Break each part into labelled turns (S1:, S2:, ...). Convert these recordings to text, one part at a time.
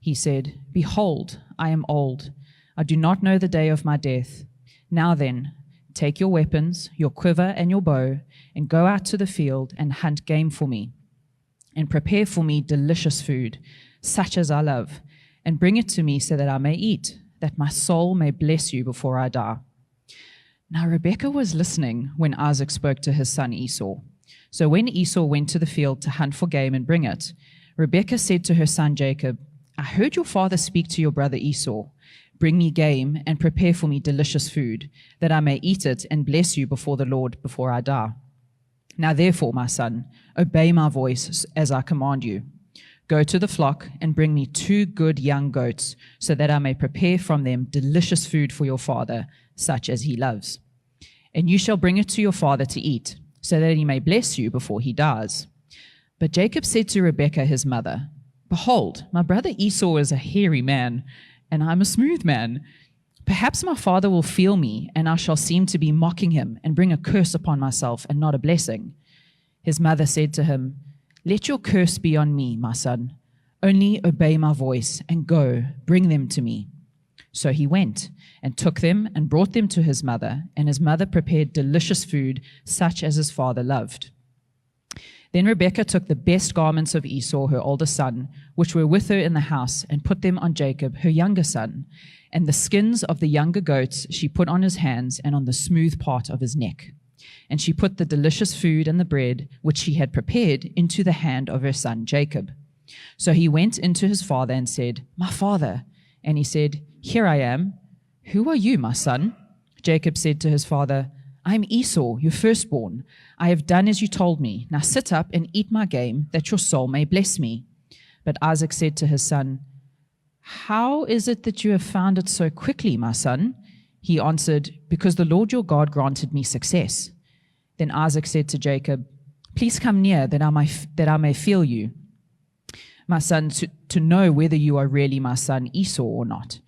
S1: He said, Behold, I am old. I do not know the day of my death. Now then, take your weapons, your quiver and your bow, and go out to the field and hunt game for me, and prepare for me delicious food, such as I love, and bring it to me so that I may eat, that my soul may bless you before I die. Now Rebekah was listening when Isaac spoke to his son Esau. So when Esau went to the field to hunt for game and bring it, Rebekah said to her son Jacob, I heard your father speak to your brother Esau. Bring me game and prepare for me delicious food, that I may eat it and bless you before the Lord before I die. Now therefore, my son, obey my voice as I command you. Go to the flock and bring me 2 good young goats, so that I may prepare from them delicious food for your father, such as he loves. And you shall bring it to your father to eat, so that he may bless you before he dies. But Jacob said to Rebekah his mother, Behold, my brother Esau is a hairy man, and I am a smooth man. Perhaps my father will feel me, and I shall seem to be mocking him, and bring a curse upon myself, and not a blessing. His mother said to him, Let your curse be on me, my son. Only obey my voice, and go, bring them to me. So he went, and took them, and brought them to his mother, and his mother prepared delicious food, such as his father loved. Then Rebekah took the best garments of Esau, her older son, which were with her in the house, and put them on Jacob, her younger son. And the skins of the younger goats she put on his hands and on the smooth part of his neck. And she put the delicious food and the bread, which she had prepared, into the hand of her son Jacob. So he went into his father and said, My father. And he said, Here I am. Who are you, my son? Jacob said to his father, I am Esau, your firstborn. I have done as you told me. Now sit up and eat my game, that your soul may bless me. But Isaac said to his son, How is it that you have found it so quickly, my son? He answered, Because the Lord your God granted me success. Then Isaac said to Jacob, Please come near, that I may feel you, my son, to know whether you are really my son Esau or not.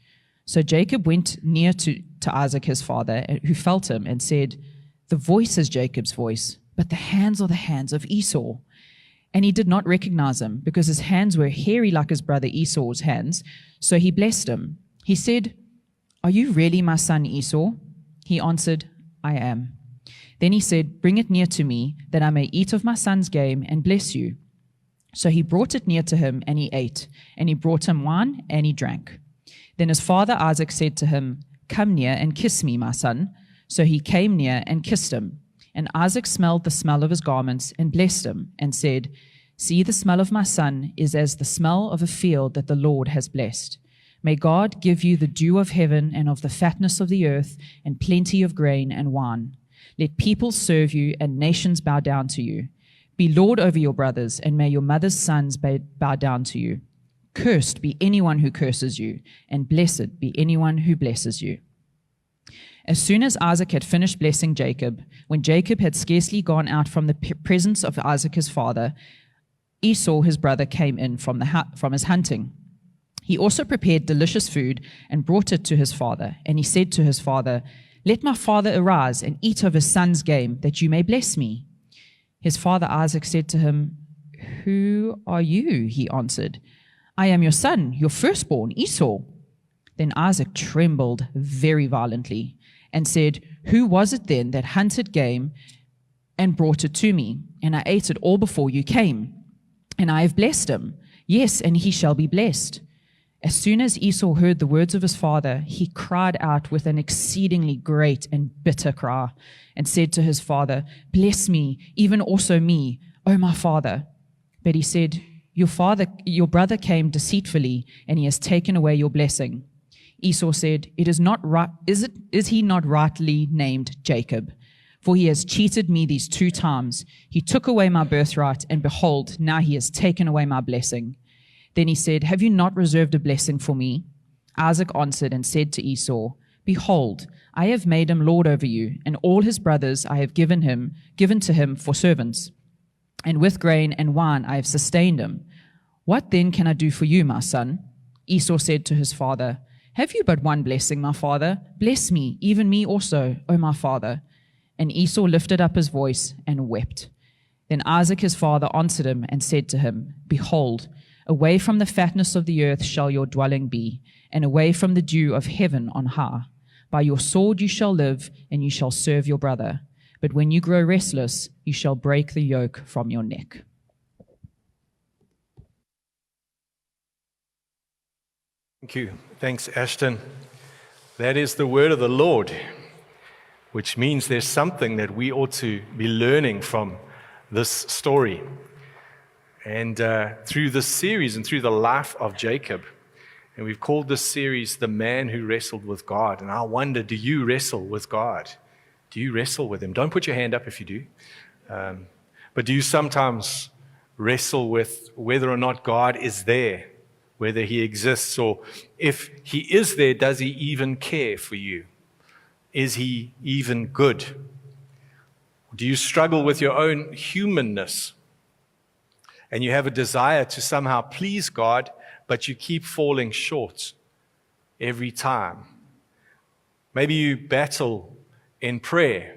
S1: So Jacob went near to Isaac his father, who felt him, and said, The voice is Jacob's voice, but the hands are the hands of Esau. And he did not recognize him, because his hands were hairy like his brother Esau's hands. So he blessed him. He said, Are you really my son Esau? He answered, I am. Then he said, Bring it near to me, that I may eat of my son's game and bless you. So he brought it near to him, and he ate. And he brought him wine, and he drank. Then his father Isaac said to him, Come near and kiss me, my son. So he came near and kissed him. And Isaac smelled the smell of his garments and blessed him, and said, See, the smell of my son is as the smell of a field that the Lord has blessed. May God give you the dew of heaven and of the fatness of the earth, and plenty of grain and wine. Let peoples serve you, and nations bow down to you. Be Lord over your brothers, and may your mother's sons bow down to you. Cursed be anyone who curses you, and blessed be anyone who blesses you. As soon as Isaac had finished blessing Jacob, when Jacob had scarcely gone out from the presence of Isaac his father, Esau his brother came in from his hunting. He also prepared delicious food and brought it to his father. And he said to his father, Let my father arise and eat of his son's game, that you may bless me. His father Isaac said to him, Who are you? He answered, I am your son, your firstborn, Esau. Then Isaac trembled very violently and said, Who was it then that hunted game and brought it to me? And I ate it all before you came. And I have blessed him. Yes, and he shall be blessed. As soon as Esau heard the words of his father, he cried out with an exceedingly great and bitter cry, and said to his father, Bless me, even also me, O my father. But he said, Your brother came deceitfully, and he has taken away your blessing. Esau said, Is he not rightly named Jacob? For he has cheated me these 2 times. He took away my birthright, and behold, now he has taken away my blessing. Then he said, Have you not reserved a blessing for me? Isaac answered and said to Esau, Behold, I have made him lord over you, and all his brothers I have given to him for servants. And with grain and wine I have sustained him. What then can I do for you, my son? Esau said to his father, Have you but one blessing, my father? Bless me, even me also, O my father. And Esau lifted up his voice and wept. Then Isaac his father answered him and said to him, Behold, Away from the fatness of the earth shall your dwelling be, and away from the dew of heaven on high. By your sword you shall live, and you shall serve your brother. But when you grow restless, you shall break the yoke from your neck.
S2: Thank you. Thanks, Ashton. That is the word of the Lord, which means there's something that we ought to be learning from this story. And through this series and through the life of Jacob, and we've called this series The Man Who Wrestled with God. And I wonder, do you wrestle with God? Do you wrestle with Him? Don't put your hand up if you do. But do you sometimes wrestle with whether or not God is there, whether He exists, or if He is there, does He even care for you? Is He even good? Do you struggle with your own humanness? And you have a desire to somehow please God, but you keep falling short every time. Maybe you battle in prayer,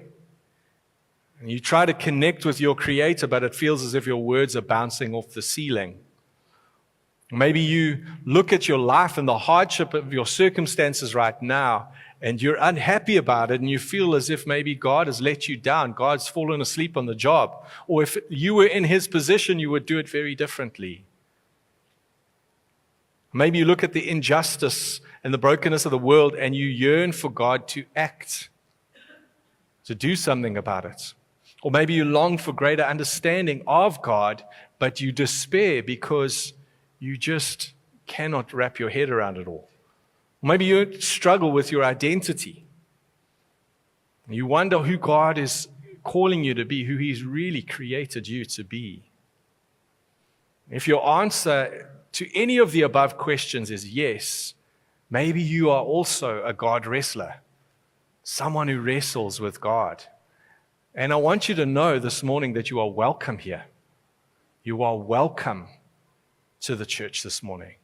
S2: and you try to connect with your Creator, but it feels as if your words are bouncing off the ceiling. Maybe you look at your life and the hardship of your circumstances right now, and you're unhappy about it, and you feel as if maybe God has let you down. God's fallen asleep on the job. Or if you were in His position, you would do it very differently. Maybe you look at the injustice and the brokenness of the world, and you yearn for God to act, to do something about it. Or maybe you long for greater understanding of God, but you despair because you just cannot wrap your head around it all. Maybe you struggle with your identity. You wonder who God is calling you to be, who He's really created you to be. If your answer to any of the above questions is yes, maybe you are also a God wrestler, someone who wrestles with God. And I want you to know this morning that you are welcome here. You are welcome to the church this morning.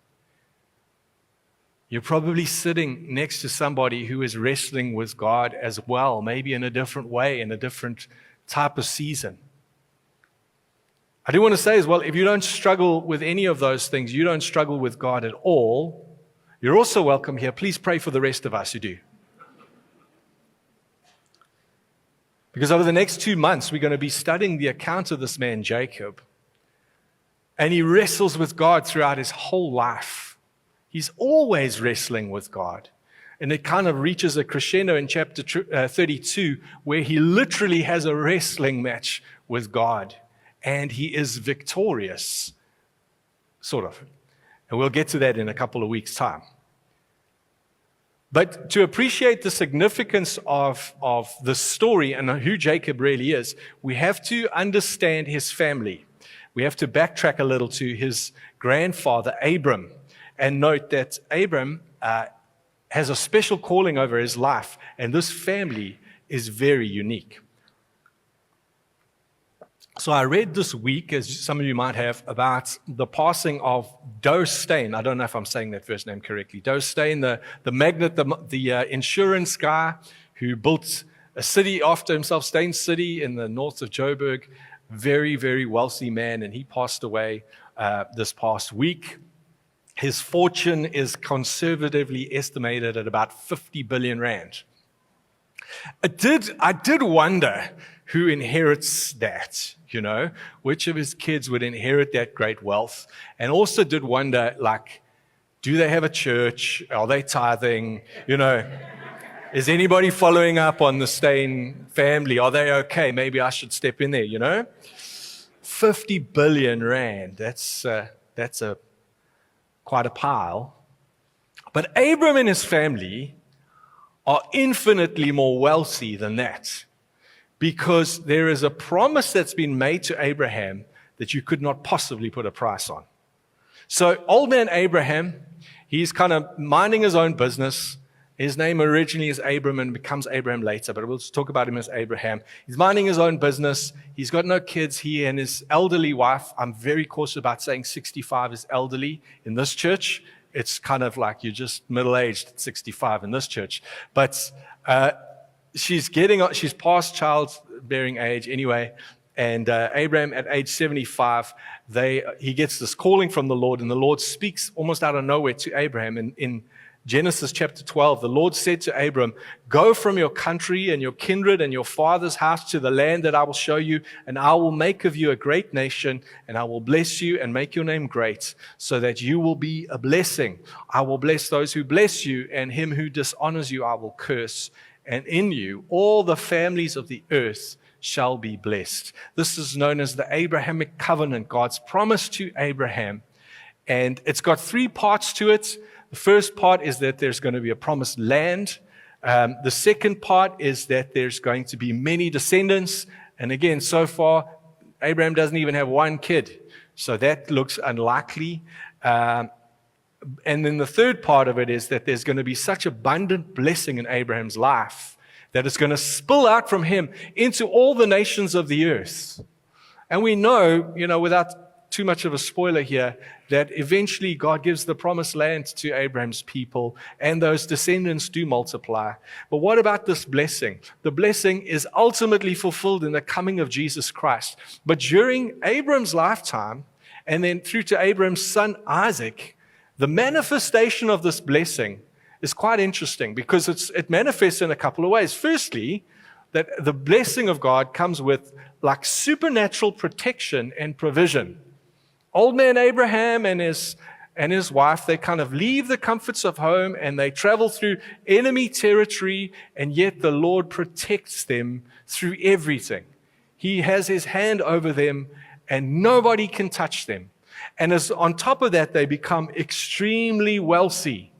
S2: You're probably sitting next to somebody who is wrestling with God as well, maybe in a different way, in a different type of season. I do want to say as well, if you don't struggle with any of those things, you don't struggle with God at all, you're also welcome here. Please pray for the rest of us who do. Because over the next 2 months, we're going to be studying the account of this man, Jacob. And he wrestles with God throughout his whole life. He's always wrestling with God. And it kind of reaches a crescendo in chapter 32, where he literally has a wrestling match with God. And he is victorious, sort of. And we'll get to that in a couple of weeks' time. But to appreciate the significance of the story and who Jacob really is, we have to understand his family. We have to backtrack a little to his grandfather, Abram. And note that Abram has a special calling over his life, and this family is very unique. So I read this week, as some of you might have, about the passing of Doe Steyn. I don't know if I'm saying that first name correctly. Doe Steyn, the magnate, the insurance guy who built a city after himself, Steyn City in the north of Joburg. Very, very wealthy man, and he passed away this past week. His fortune is conservatively estimated at about 50 billion rand. I did wonder who inherits that, which of his kids would inherit that great wealth. And also did wonder, do they have a church? Are they tithing? Is anybody following up on the Steyn family? Are they okay? Maybe I should step in there, 50 billion rand, that's quite a pile. But Abram and his family are infinitely more wealthy than that, because there is a promise that's been made to Abraham that you could not possibly put a price on. So old man Abraham, he's kind of minding his own business. His name originally is Abram and becomes Abraham later, but we'll just talk about him as Abraham. He's minding his own business. He's got no kids. He and his elderly wife, I'm very cautious about saying 65 is elderly in this church. It's kind of like you're just middle-aged at 65 in this church. But she's past childbearing age anyway, And Abraham, at age 75, he gets this calling from the Lord, and the Lord speaks almost out of nowhere to Abraham. In Genesis chapter 12, the Lord said to Abram, "Go from your country and your kindred and your father's house to the land that I will show you, and I will make of you a great nation, and I will bless you and make your name great, so that you will be a blessing. I will bless those who bless you, and him who dishonors you I will curse. And in you all the families of the earth shall be blessed." This is known as the Abrahamic covenant, God's promise to Abraham. And it's got three parts to it. The first part is that there's going to be a promised land. The second part is that there's going to be many descendants. And again, so far, Abraham doesn't even have one kid. So that looks unlikely. And then the third part of it is that there's going to be such abundant blessing in Abraham's life that it's going to spill out from him into all the nations of the earth. And we know, without too much of a spoiler here, that eventually God gives the promised land to Abraham's people, and those descendants do multiply. But what about this blessing? The blessing is ultimately fulfilled in the coming of Jesus Christ. But during Abraham's lifetime, and then through to Abraham's son Isaac, the manifestation of this blessing is quite interesting, because it manifests in a couple of ways. Firstly, that the blessing of God comes with like supernatural protection and provision. Old man Abraham and his wife, they kind of leave the comforts of home and they travel through enemy territory, and yet the Lord protects them through everything. He has his hand over them and nobody can touch them. And as on top of that, they become extremely wealthy.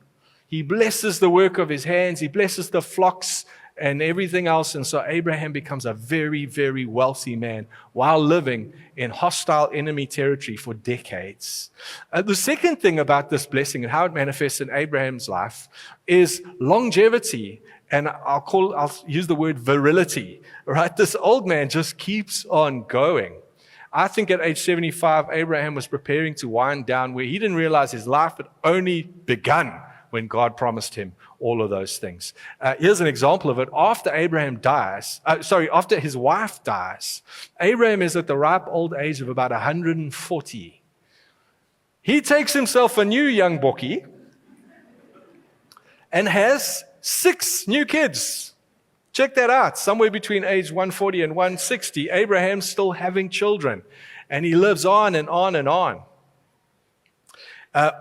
S2: He blesses the work of his hands. He blesses the flocks and everything else. And so Abraham becomes a very, very wealthy man while living in hostile enemy territory for decades. The second thing about this blessing and how it manifests in Abraham's life is longevity. And I'll use the word virility, right? This old man just keeps on going. I think at age 75, Abraham was preparing to wind down, where he didn't realize his life had only begun when God promised him all of those things. Here's an example of it. After after his wife dies, Abraham is at the ripe old age of about 140. He takes himself a new young bokkie and has 6 new kids. Check that out. Somewhere between age 140 and 160, Abraham's still having children, and he lives on and on and on.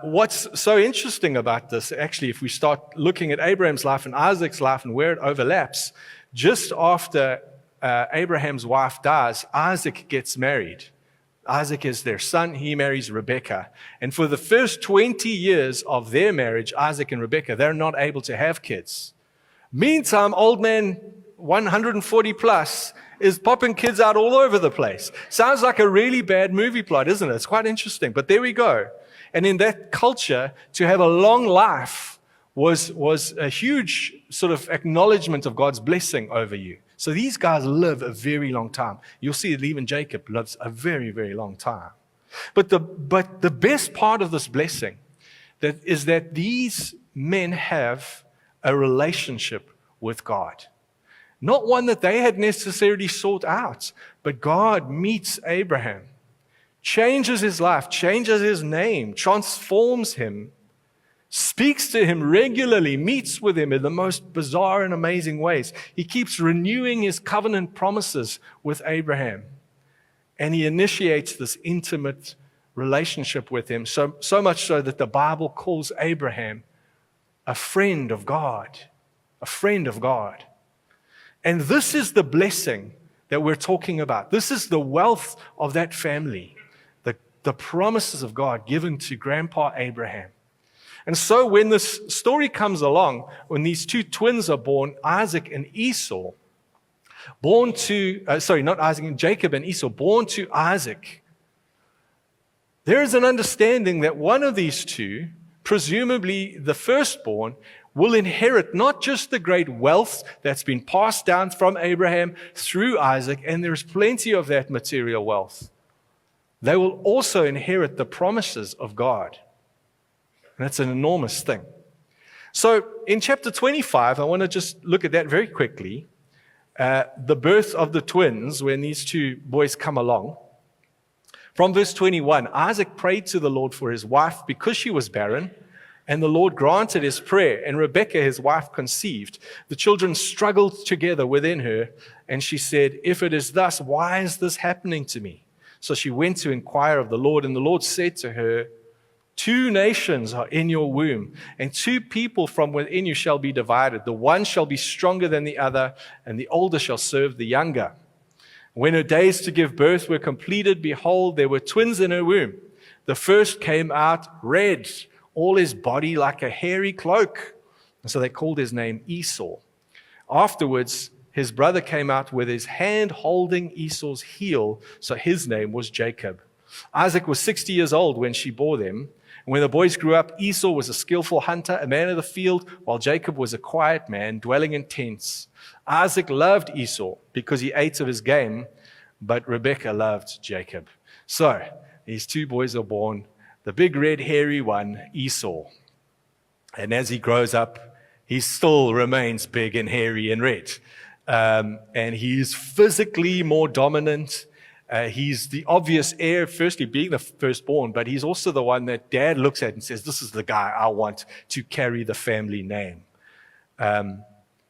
S2: What's so interesting about this, actually, if we start looking at Abraham's life and Isaac's life and where it overlaps, just after Abraham's wife dies, Isaac gets married. Isaac is their son. He marries Rebekah. And for the first 20 years of their marriage, Isaac and Rebekah, they're not able to have kids. Meantime, old man 140 plus is popping kids out all over the place. Sounds like a really bad movie plot, isn't it? It's quite interesting, but there we go. And in that culture, to have a long life was a huge sort of acknowledgement of God's blessing over you. So these guys live a very long time. You'll see that even Jacob lives a very, very long time. But the best part of this blessing is that these men have a relationship with God. Not one that they had necessarily sought out, but God meets Abraham, changes his life, changes his name, transforms him, speaks to him regularly, meets with him in the most bizarre and amazing ways. He keeps renewing his covenant promises with Abraham, and he initiates this intimate relationship with him, so much so that the Bible calls Abraham a friend of God, a friend of God. And this is the blessing that we're talking about. This is the wealth of that family, the promises of God given to Grandpa Abraham. And so when this story comes along, when these 2 twins are born, Isaac and Esau, Jacob and Esau, born to Isaac, there is an understanding that one of these 2, presumably the firstborn, will inherit not just the great wealth that's been passed down from Abraham through Isaac, and there's plenty of that material wealth. They will also inherit the promises of God. And that's an enormous thing. So in chapter 25, I want to just look at that very quickly. the birth of the twins, when these two boys come along, from verse 21, Isaac prayed to the Lord for his wife because she was barren, and the Lord granted his prayer, and Rebekah, his wife, conceived. The children struggled together within her, and she said, "If it is thus, why is this happening to me?" So she went to inquire of the Lord, and the Lord said to her, "Two nations are in your womb, and two people from within you shall be divided. The one shall be stronger than the other, and the older shall serve the younger." When her days to give birth were completed, behold, there were twins in her womb. The first came out red, all his body like a hairy cloak. And so they called his name Esau. Afterwards, his brother came out with his hand holding Esau's heel, so his name was Jacob. Isaac was 60 years old when she bore them. When the boys grew up, Esau was a skillful hunter, a man of the field, while Jacob was a quiet man, dwelling in tents. Isaac loved Esau because he ate of his game, but Rebekah loved Jacob. So these two boys are born, the big red hairy one, Esau. And as he grows up, he still remains big and hairy and red. And he's physically more dominant. He's the obvious heir, firstly being the firstborn, but he's also the one that dad looks at and says, "This is the guy I want to carry the family name."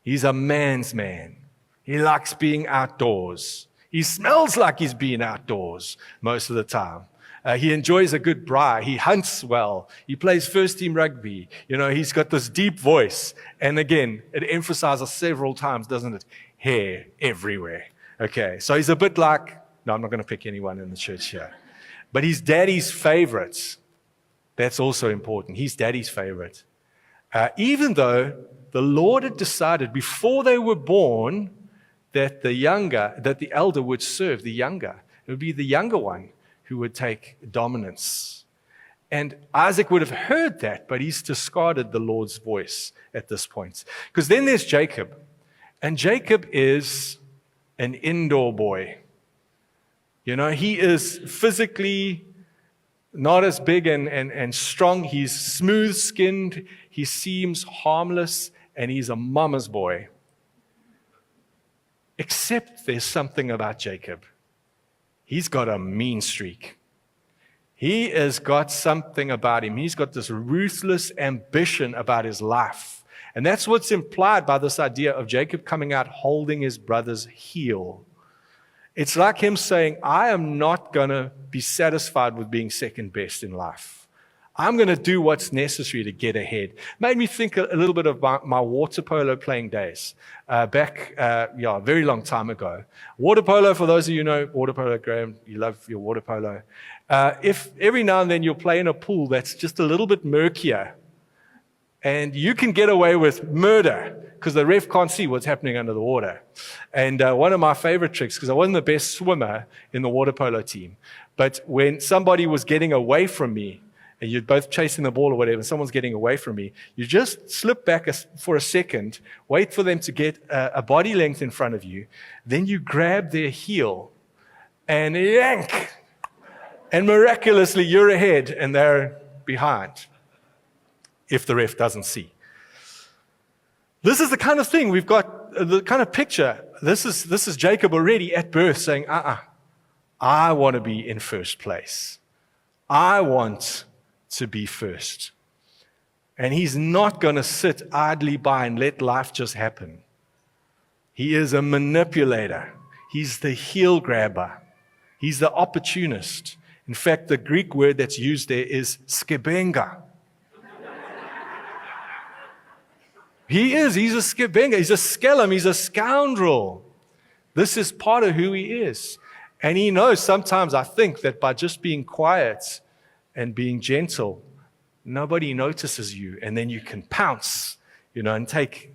S2: He's a man's man. He likes being outdoors. He smells like he's been outdoors most of the time. He enjoys a good braai. He hunts well. He plays first team rugby. He's got this deep voice. And again, it emphasizes several times, doesn't it? Hair everywhere. Okay, so he's a bit like, no, I'm not going to pick anyone in the church here. But he's daddy's favorite. That's also important. He's daddy's favorite. Even though the Lord had decided before they were born that the elder would serve the younger. It would be the younger one who would take dominance. And Isaac would have heard that, but he's discarded the Lord's voice at this point. Because then there's Jacob. And Jacob is an indoor boy. He is physically not as big and strong. He's smooth-skinned. He seems harmless, and he's a mama's boy. Except there's something about Jacob. He's got a mean streak. He has got something about him. He's got this ruthless ambition about his life. And that's what's implied by this idea of Jacob coming out holding his brother's heel. It's like him saying, I am not going to be satisfied with being second best in life. I'm going to do what's necessary to get ahead. Made me think a little bit of my water polo playing days back, a very long time ago. Water polo, for those of you who know water polo, Graham, you love your water polo. If every now and then you'll play in a pool that's just a little bit murkier, and you can get away with murder because the ref can't see what's happening under the water. And one of my favorite tricks, because I wasn't the best swimmer in the water polo team, but when somebody was getting away from me, and you're both chasing the ball or whatever, and someone's getting away from me, you just slip back for a second, wait for them to get a body length in front of you, then you grab their heel and yank, and miraculously you're ahead and they're behind, if the ref doesn't see. This is the kind of thing we've got, the kind of picture. This is Jacob already at birth saying, I want to be in first place. I want to be first. And he's not going to sit idly by and let life just happen. He is a manipulator. He's the heel grabber. He's the opportunist. In fact, the Greek word that's used there is skebenga. He's a skebenga. He's a skelem. He's a scoundrel. This is part of who he is. And he knows sometimes, I think, that by just being quiet and being gentle, nobody notices you, and then you can pounce, and take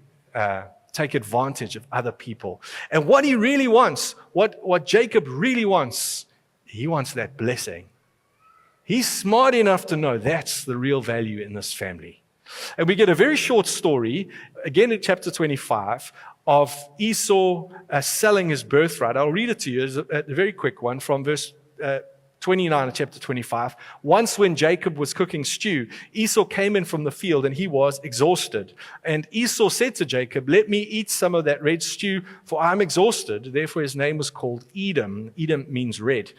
S2: advantage of other people. And what he really wants, what Jacob really wants, he wants that blessing. He's smart enough to know that's the real value in this family. And we get a very short story, again in chapter 25, of Esau selling his birthright. I'll read it to you as a very quick one from verse 29 of chapter 25. Once when Jacob was cooking stew, Esau came in from the field and he was exhausted. And Esau said to Jacob, "Let me eat some of that red stew, for I'm exhausted." Therefore his name was called Edom. Edom means red.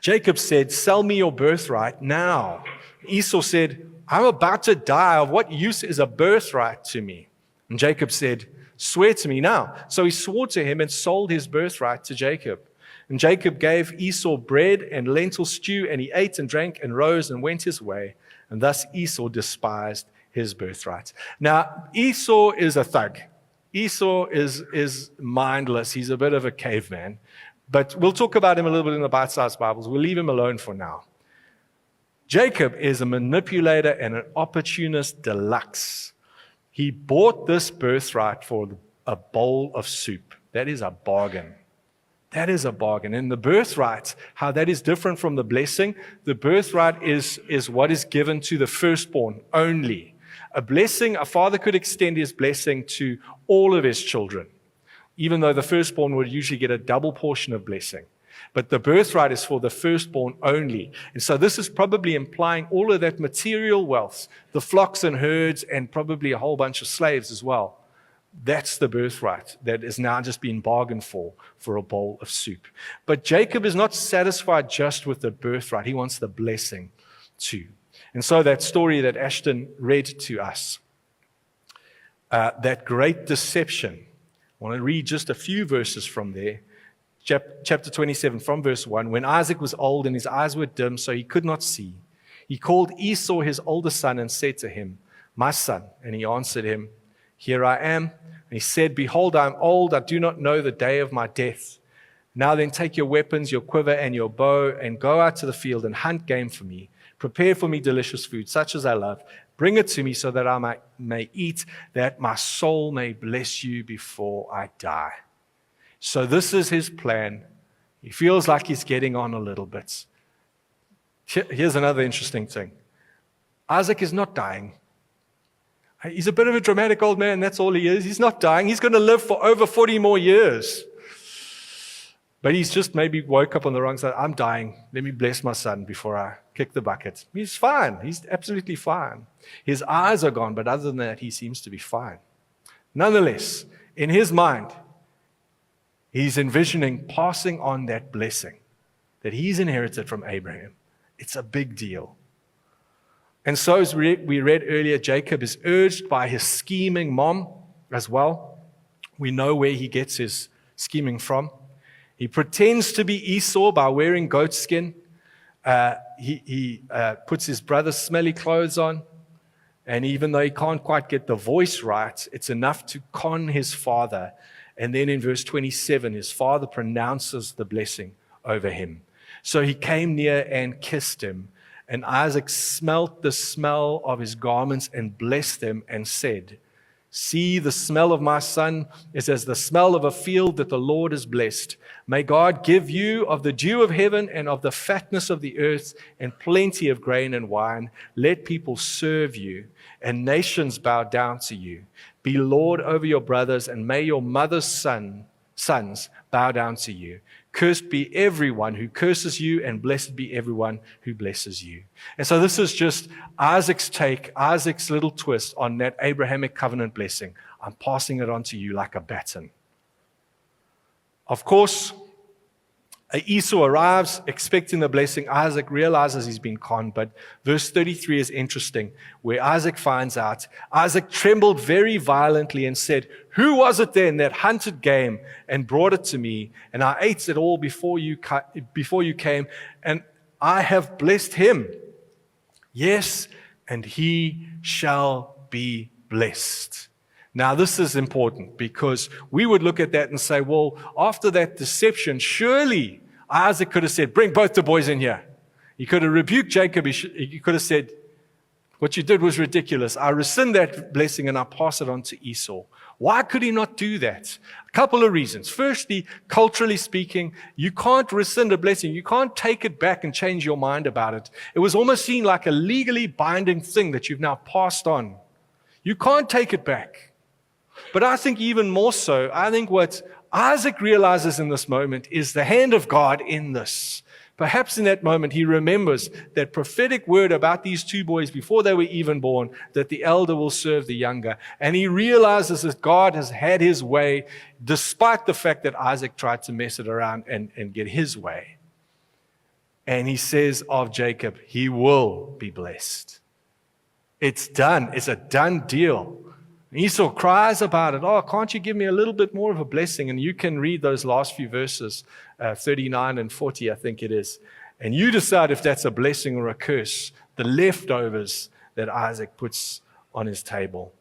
S2: Jacob said, "Sell me your birthright now." Esau said, "I'm about to die. Of what use is a birthright to me?" And Jacob said, "Swear to me now." So he swore to him and sold his birthright to Jacob. And Jacob gave Esau bread and lentil stew, and he ate and drank and rose and went his way. And thus Esau despised his birthright. Now, Esau is a thug. Esau is mindless. He's a bit of a caveman. But we'll talk about him a little bit in the bite-sized Bibles. We'll leave him alone for now. Jacob is a manipulator and an opportunist deluxe. He bought this birthright for a bowl of soup. That is a bargain. That is a bargain. And the birthright, how that is different from the blessing, the birthright is what is given to the firstborn only. A blessing, a father could extend his blessing to all of his children, even though the firstborn would usually get a double portion of blessing. But the birthright is for the firstborn only. And so this is probably implying all of that material wealth, the flocks and herds, and probably a whole bunch of slaves as well. That's the birthright that is now just being bargained for a bowl of soup. But Jacob is not satisfied just with the birthright. He wants the blessing too. And so that story that Ashton read to us, that great deception, I want to read just a few verses from there. Chapter 27 from verse 1. When Isaac was old and his eyes were dim, so he could not see, he called Esau his older son and said to him, "My son." And he answered him, "Here I am." And he said, "Behold, I am old. I do not know the day of my death. Now then, take your weapons, your quiver and your bow, and go out to the field and hunt game for me. Prepare for me delicious food, such as I love. Bring it to me so that I may eat, that my soul may bless you before I die." So this is his plan. He feels like he's getting on a little bit. Here's another interesting thing. Isaac is not dying. He's a bit of a dramatic old man. That's all he is. He's not dying. He's going to live for over 40 more years. But he's just maybe woke up on the wrong side. I'm dying. Let me bless my son before I kick the bucket. He's fine. He's absolutely fine. His eyes are gone, but other than that, he seems to be fine. Nonetheless, in his mind, he's envisioning passing on that blessing that he's inherited from Abraham. It's a big deal. And so, as we read earlier, Jacob is urged by his scheming mom as well. We know where he gets his scheming from. He pretends to be Esau by wearing goat skin. He puts his brother's smelly clothes on. And even though he can't quite get the voice right, it's enough to con his father. And then in verse 27, his father pronounces the blessing over him. So he came near and kissed him. And Isaac smelt the smell of his garments and blessed them and said, "See, the smell of my son is as the smell of a field that the Lord has blessed. May God give you of the dew of heaven and of the fatness of the earth and plenty of grain and wine. Let people serve you and nations bow down to you. Be Lord over your brothers, and may your mother's sons bow down to you. Cursed be everyone who curses you, and blessed be everyone who blesses you." And so this is just Isaac's take, Isaac's little twist on that Abrahamic covenant blessing. I'm passing it on to you like a baton. Of course, Esau arrives expecting the blessing. Isaac realizes he's been conned, but verse 33 is interesting, where Isaac finds out. Isaac trembled very violently and said, "Who was it then that hunted game and brought it to me? And I ate it all before you came, and I have blessed him. Yes, and he shall be blessed." Now, this is important because we would look at that and say, well, after that deception, surely Isaac could have said, "Bring both the boys in here." He could have rebuked Jacob. He could have said, "What you did was ridiculous. I rescind that blessing and I pass it on to Esau." Why could he not do that? A couple of reasons. Firstly, culturally speaking, you can't rescind a blessing. You can't take it back and change your mind about it. It was almost seen like a legally binding thing that you've now passed on. You can't take it back. But I think even more so, I think what Isaac realizes in this moment is the hand of God in this. Perhaps in that moment he remembers that prophetic word about these two boys before they were even born, that the elder will serve the younger. And he realizes that God has had his way, despite the fact that Isaac tried to mess it around and get his way. And he says of Jacob, he will be blessed. It's done. It's a done deal. Esau cries about it. Oh, can't you give me a little bit more of a blessing? And you can read those last few verses, 39 and 40, I think it is. And you decide if that's a blessing or a curse, the leftovers that Isaac puts on his table.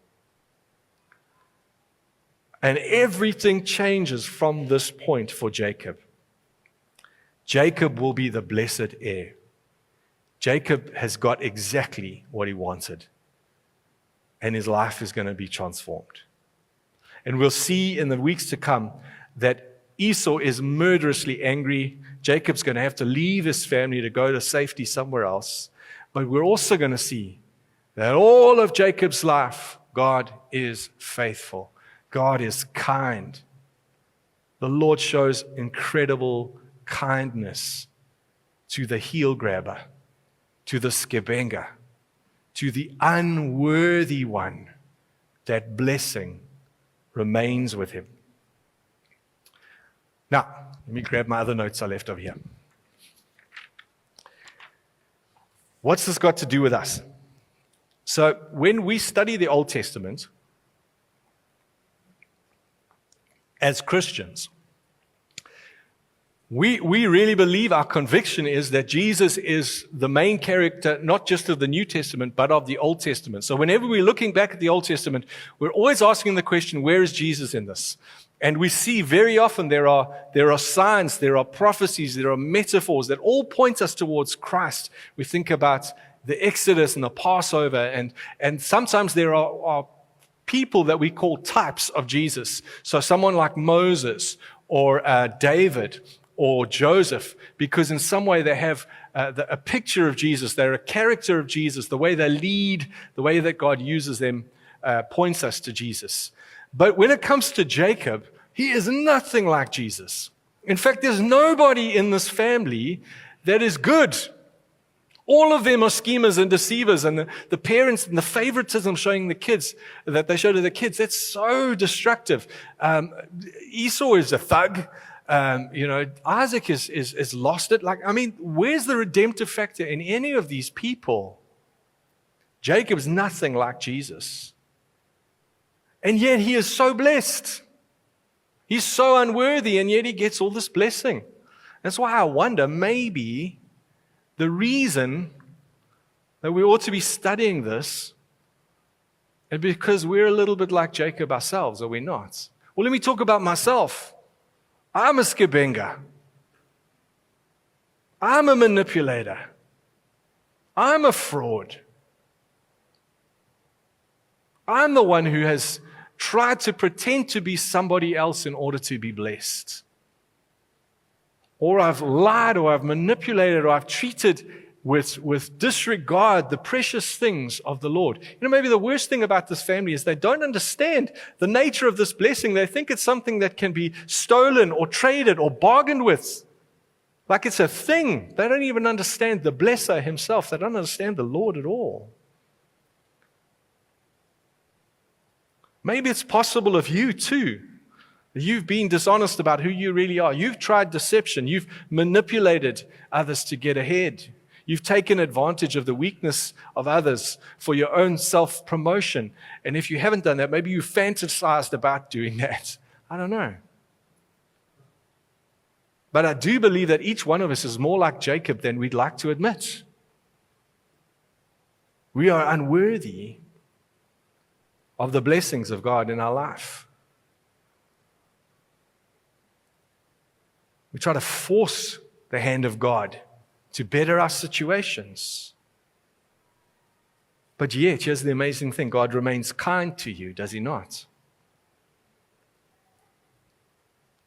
S2: And everything changes from this point for Jacob. Jacob will be the blessed heir. Jacob has got exactly what he wanted. And his life is going to be transformed. And we'll see in the weeks to come that Esau is murderously angry. Jacob's going to have to leave his family to go to safety somewhere else. But we're also going to see that all of Jacob's life, God is faithful. God is kind. The Lord shows incredible kindness to the heel grabber, to the skebenga, to the unworthy one. That blessing remains with him. Now, let me grab my other notes I left over here. What's this got to do with us? So, when we study the Old Testament, as Christians, we really believe, our conviction is that Jesus is the main character, not just of the New Testament, but of the Old Testament. So whenever we're looking back at the Old Testament, we're always asking the question, where is Jesus in this? And we see very often there are signs, there are prophecies, there are metaphors that all point us towards Christ. We think about the Exodus and the Passover, and sometimes there are people that we call types of Jesus. So someone like Moses or David or Joseph, because in some way they have a picture of Jesus, they're a character of Jesus, the way they lead, the way that God uses them points us to Jesus. But when it comes to Jacob, he is nothing like Jesus. In fact, there's nobody in this family that is good. All of them are schemers and deceivers, and the parents and the favoritism showing the kids that they show to the kids, that's so destructive. Esau is a thug. Isaac is lost it. Where's the redemptive factor in any of these people? Jacob's nothing like Jesus. And yet he is so blessed. He's so unworthy, and yet he gets all this blessing. That's why I wonder, maybe the reason that we ought to be studying this is because we're a little bit like Jacob ourselves, are we not? Well, let me talk about myself. I'm a skebenga. I'm a manipulator. I'm a fraud. I'm the one who has tried to pretend to be somebody else in order to be blessed. Or I've lied, or I've manipulated, or I've treated with disregard the precious things of the Lord. Maybe the worst thing about this family is they don't understand the nature of this blessing. They think it's something that can be stolen or traded or bargained with. Like it's a thing. They don't even understand the blesser himself. They don't understand the Lord at all. Maybe it's possible of you too. You've been dishonest about who you really are. You've tried deception. You've manipulated others to get ahead. You've taken advantage of the weakness of others for your own self-promotion. And if you haven't done that, maybe you fantasized about doing that. I don't know. But I do believe that each one of us is more like Jacob than we'd like to admit. We are unworthy of the blessings of God in our life. We try to force the hand of God to better our situations. But yet, here's the amazing thing. God remains kind to you, does he not?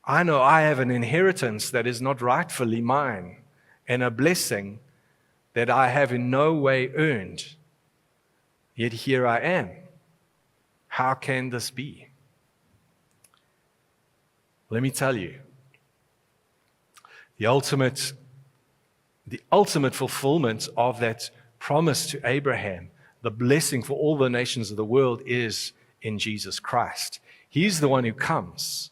S2: I know I have an inheritance that is not rightfully mine, and a blessing that I have in no way earned. Yet here I am. How can this be? Let me tell you. The ultimate the ultimate fulfillment of that promise to Abraham, the blessing for all the nations of the world, is in Jesus Christ. He's the one who comes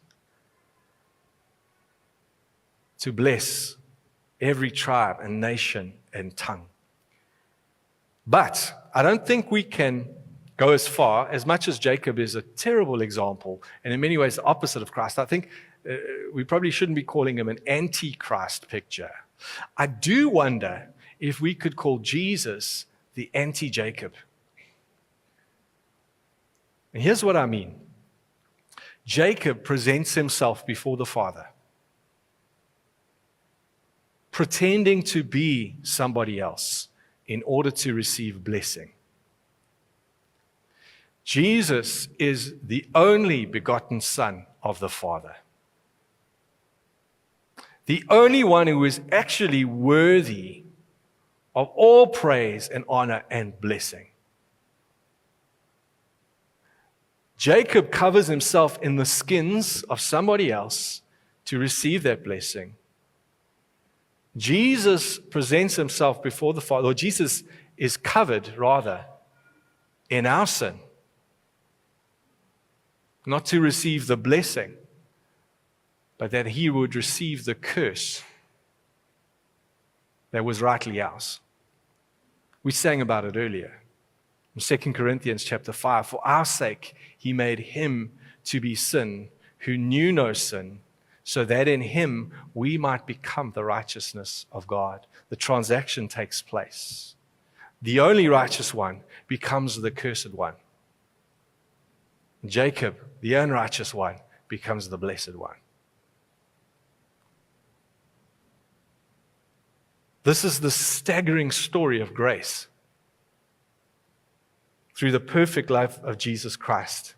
S2: to bless every tribe and nation and tongue. But I don't think we can go as far, as much as Jacob is a terrible example, and in many ways the opposite of Christ. I think we probably shouldn't be calling him an anti-Christ picture. I do wonder if we could call Jesus the anti-Jacob. And here's what I mean. Jacob presents himself before the Father, pretending to be somebody else in order to receive blessing. Jesus is the only begotten Son of the Father. The only one who is actually worthy of all praise and honor and blessing. Jacob covers himself in the skins of somebody else to receive that blessing. Jesus presents himself before the Father, or Jesus is covered, rather, in our sin, not to receive the blessing, but that he would receive the curse that was rightly ours. We sang about it earlier. In 2 Corinthians chapter 5, for our sake he made him to be sin who knew no sin, so that in him we might become the righteousness of God. The transaction takes place. The only righteous one becomes the cursed one. Jacob, the unrighteous one, becomes the blessed one. This is the staggering story of grace through the perfect life of Jesus Christ.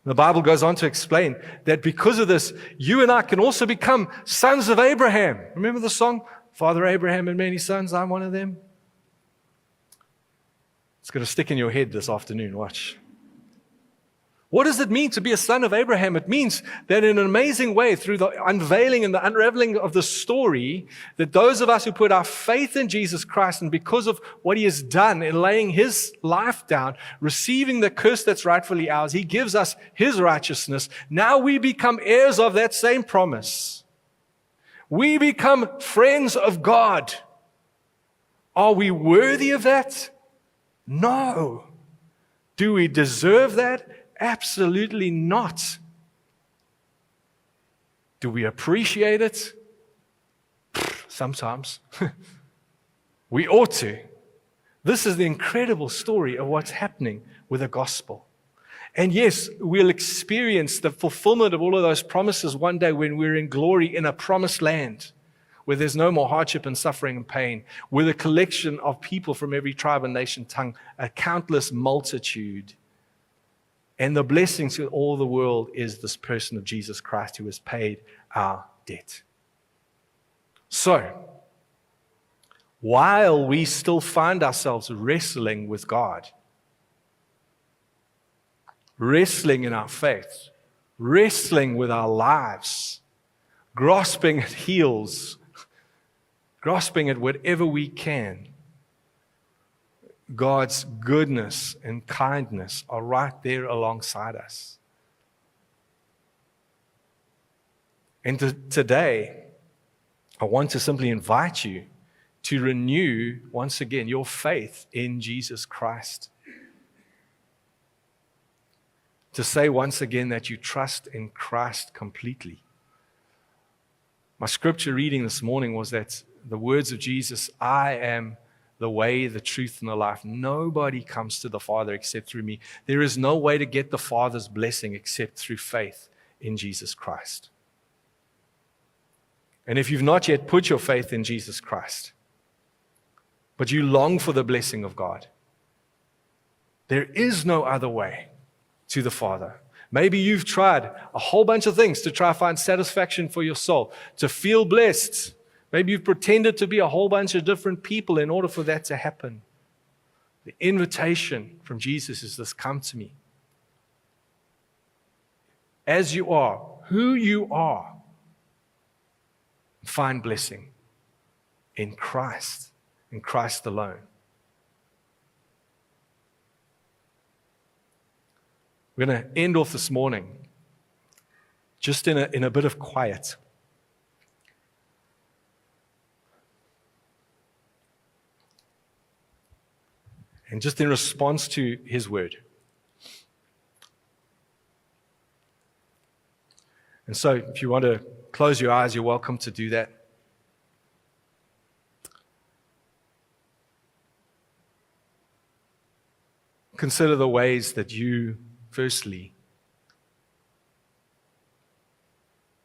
S2: The Bible goes on to explain that because of this, you and I can also become sons of Abraham. Remember the song, Father Abraham and many sons, I'm one of them? It's going to stick in your head this afternoon, watch. What does it mean to be a son of Abraham? It means that in an amazing way, through the unveiling and the unraveling of the story, that those of us who put our faith in Jesus Christ, and because of what he has done in laying his life down, receiving the curse that's rightfully ours, he gives us his righteousness. Now we become heirs of that same promise. We become friends of God. Are we worthy of that? No. Do we deserve that? Absolutely not. Do we appreciate it? Sometimes. We ought to. This is the incredible story of what's happening with the gospel. And yes, we'll experience the fulfillment of all of those promises one day when we're in glory in a promised land, where there's no more hardship and suffering and pain, with a collection of people from every tribe and nation, tongue, a countless multitude. And the blessing to all the world is this person of Jesus Christ who has paid our debt. So, while we still find ourselves wrestling with God, wrestling in our faith, wrestling with our lives, grasping at heels, grasping at whatever we can, God's goodness and kindness are right there alongside us. And today, I want to simply invite you to renew once again your faith in Jesus Christ. To say once again that you trust in Christ completely. My scripture reading this morning was that the words of Jesus, I am the way, the truth, and the life. Nobody comes to the Father except through me. There is no way to get the Father's blessing except through faith in Jesus Christ. And if you've not yet put your faith in Jesus Christ, but you long for the blessing of God, there is no other way to the Father. Maybe you've tried a whole bunch of things to try to find satisfaction for your soul, to feel blessed. Maybe you've pretended to be a whole bunch of different people in order for that to happen. The invitation from Jesus is this: come to me. As you are, who you are, find blessing in Christ alone. We're going to end off this morning just in a bit of quiet. And just in response to His word. And so, if you want to close your eyes, you're welcome to do that. Consider the ways that you, firstly,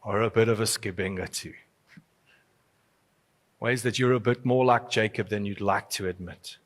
S2: are a bit of a skibenga too. Ways that you're a bit more like Jacob than you'd like to admit.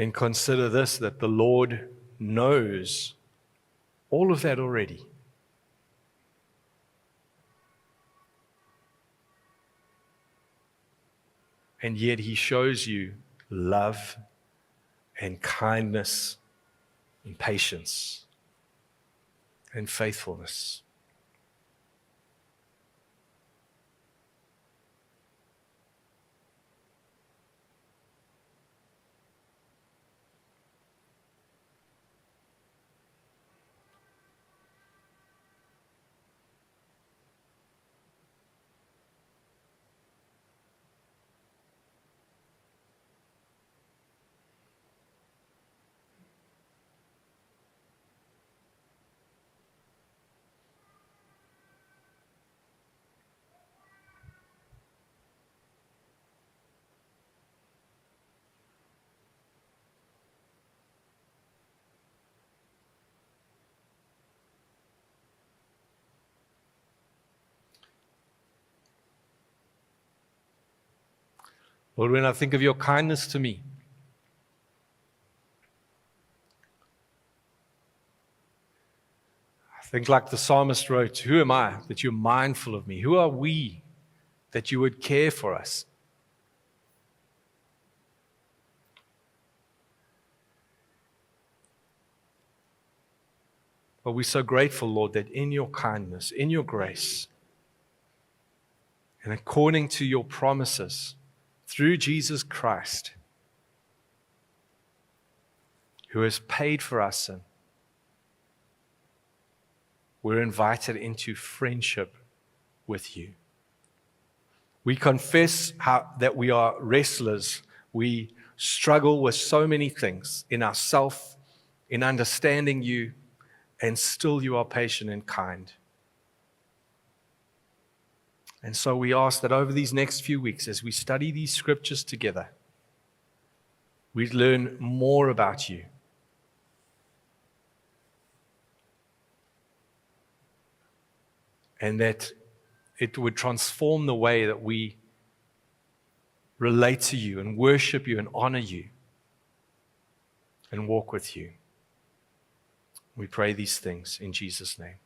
S2: Then consider this, that the Lord knows all of that already. And yet He shows you love and kindness and patience and faithfulness. Lord, when I think of your kindness to me, I think like the psalmist wrote, who am I that you're mindful of me? Who are we that you would care for us? But we're so grateful, Lord, that in your kindness, in your grace, and according to your promises, through Jesus Christ, who has paid for our sin, we're invited into friendship with you. We confess that we are wrestlers. We struggle with so many things in ourself, in understanding you, and still you are patient and kind. And so we ask that over these next few weeks, as we study these scriptures together, we'd learn more about you. And that it would transform the way that we relate to you and worship you and honor you and walk with you. We pray these things in Jesus' name.